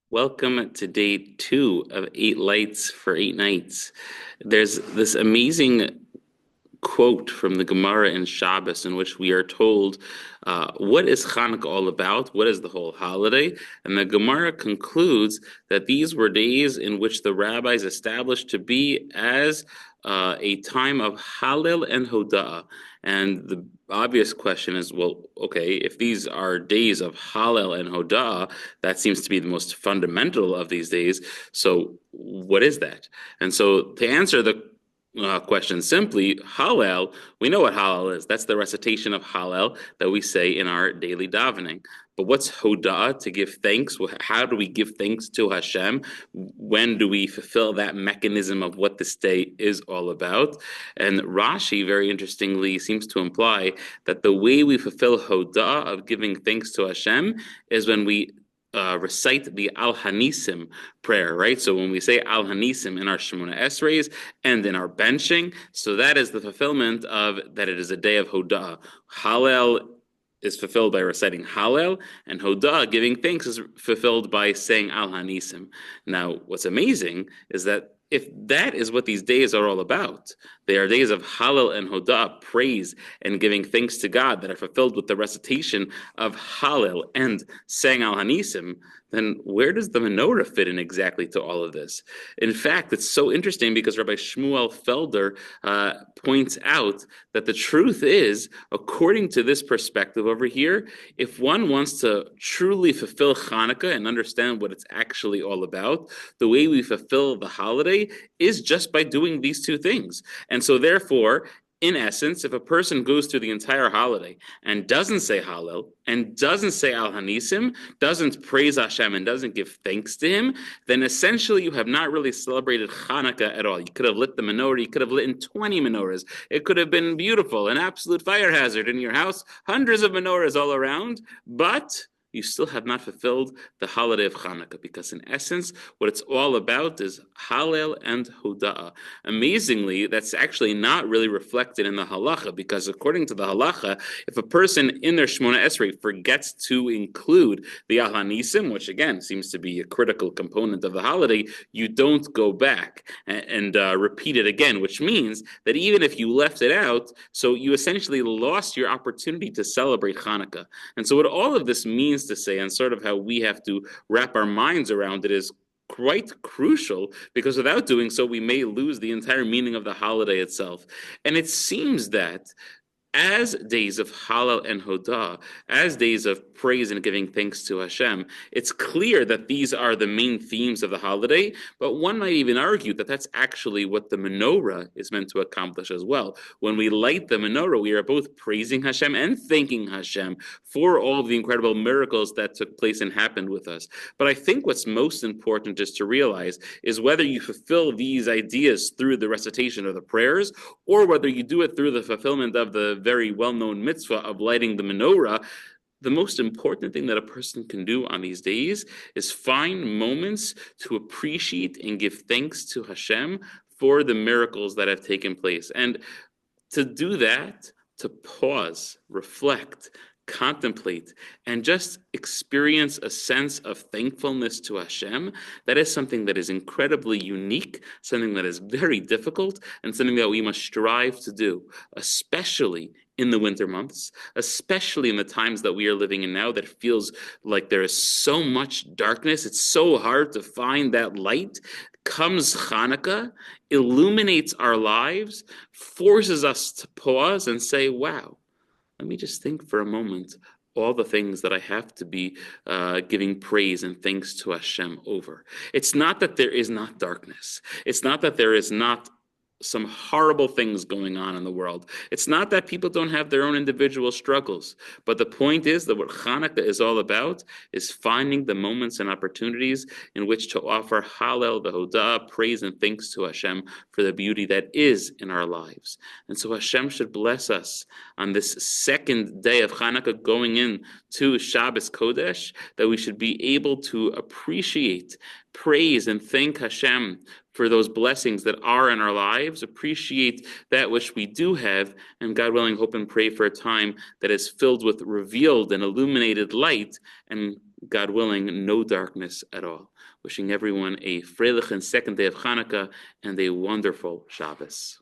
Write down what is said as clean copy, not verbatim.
Welcome to day 2 of 8 lights for 8 nights. There's this amazing quote from the Gemara in Shabbos in which we are told, what is Hanukkah all about? What is the whole holiday? And the Gemara concludes that these were days in which the rabbis established to be as a time of Hallel and Hoda'ah. And the obvious question is, well, okay, if these are days of Hallel and Hoda'ah, that seems to be the most fundamental of these days. So what is that? And so to answer the question simply, Hallel, we know what Hallel is. That's the recitation of Hallel that we say in our daily davening. But what's Hoda'ah, to give thanks? How do we give thanks to Hashem? When do we fulfill that mechanism of what this day is all about? And Rashi, very interestingly, seems to imply that the way we fulfill Hoda'ah of giving thanks to Hashem is when we recite the Al Hanisim prayer, right? So when we say Al Hanisim in our Shemona Esreis and in our benching, so that is the fulfillment of that it is a day of Hoda'ah. Hallel is fulfilled by reciting Hallel, and Hoda'ah, giving thanks, is fulfilled by saying Al Hanisim. Now, what's amazing is that if that is what these days are all about, they are days of Hallel and Hoda'ah, praise and giving thanks to God that are fulfilled with the recitation of Hallel and saying Al Hanisim, then where does the menorah fit in exactly to all of this? In fact, it's so interesting because Rabbi Shmuel Felder points out that the truth is, according to this perspective over here, if one wants to truly fulfill Hanukkah and understand what it's actually all about, the way we fulfill the holiday is just by doing these two things. And so therefore, in essence, if a person goes through the entire holiday and doesn't say Hallel and doesn't say Al Hanisim, doesn't praise Hashem and doesn't give thanks to Him, then essentially you have not really celebrated Hanukkah at all. You could have lit the menorah, you could have lit in 20 menorahs. It could have been beautiful, an absolute fire hazard in your house, hundreds of menorahs all around, but you still have not fulfilled the holiday of Hanukkah, because in essence, what it's all about is Hallel and Hoda'ah. Amazingly, that's actually not really reflected in the halacha, because according to the halacha, if a person in their Shemona Esrei forgets to include the Al Hanisim, which again seems to be a critical component of the holiday, you don't go back and repeat it again, which means that even if you left it out, so you essentially lost your opportunity to celebrate Hanukkah. And so what all of this means to say, and sort of how we have to wrap our minds around it, is quite crucial, because without doing so, we may lose the entire meaning of the holiday itself. And it seems that as days of Hallel and Hoda'ah, as days of praise and giving thanks to Hashem, it's clear that these are the main themes of the holiday, but one might even argue that that's actually what the menorah is meant to accomplish as well. When we light the menorah, we are both praising Hashem and thanking Hashem for all of the incredible miracles that took place and happened with us. But I think what's most important is to realize is whether you fulfill these ideas through the recitation of the prayers, or whether you do it through the fulfillment of the very well-known mitzvah of lighting the menorah. The most important thing that a person can do on these days is find moments to appreciate and give thanks to Hashem for the miracles that have taken place. And to do that, to pause, reflect, contemplate, and just experience a sense of thankfulness to Hashem, that is something that is incredibly unique, something that is very difficult, and something that we must strive to do, especially in the winter months, especially in the times that we are living in now that feels like there is so much darkness. It's so hard to find that light. Comes Hanukkah, illuminates our lives, forces us to pause and say, wow, let me just think for a moment all the things that I have to be giving praise and thanks to Hashem over. It's not that there is not darkness. It's not that there is not some horrible things going on in the world. It's not that people don't have their own individual struggles, but the point is that what Hanukkah is all about is finding the moments and opportunities in which to offer Hallel, the Hoda'ah, praise and thanks to Hashem for the beauty that is in our lives. And so Hashem should bless us on this second day of Hanukkah going in to Shabbos Kodesh, that we should be able to appreciate, praise, and thank Hashem for those blessings that are in our lives, appreciate that which we do have, and God willing, hope and pray for a time that is filled with revealed and illuminated light, and God willing, no darkness at all. Wishing everyone a freilichen second day of Hanukkah and a wonderful Shabbos.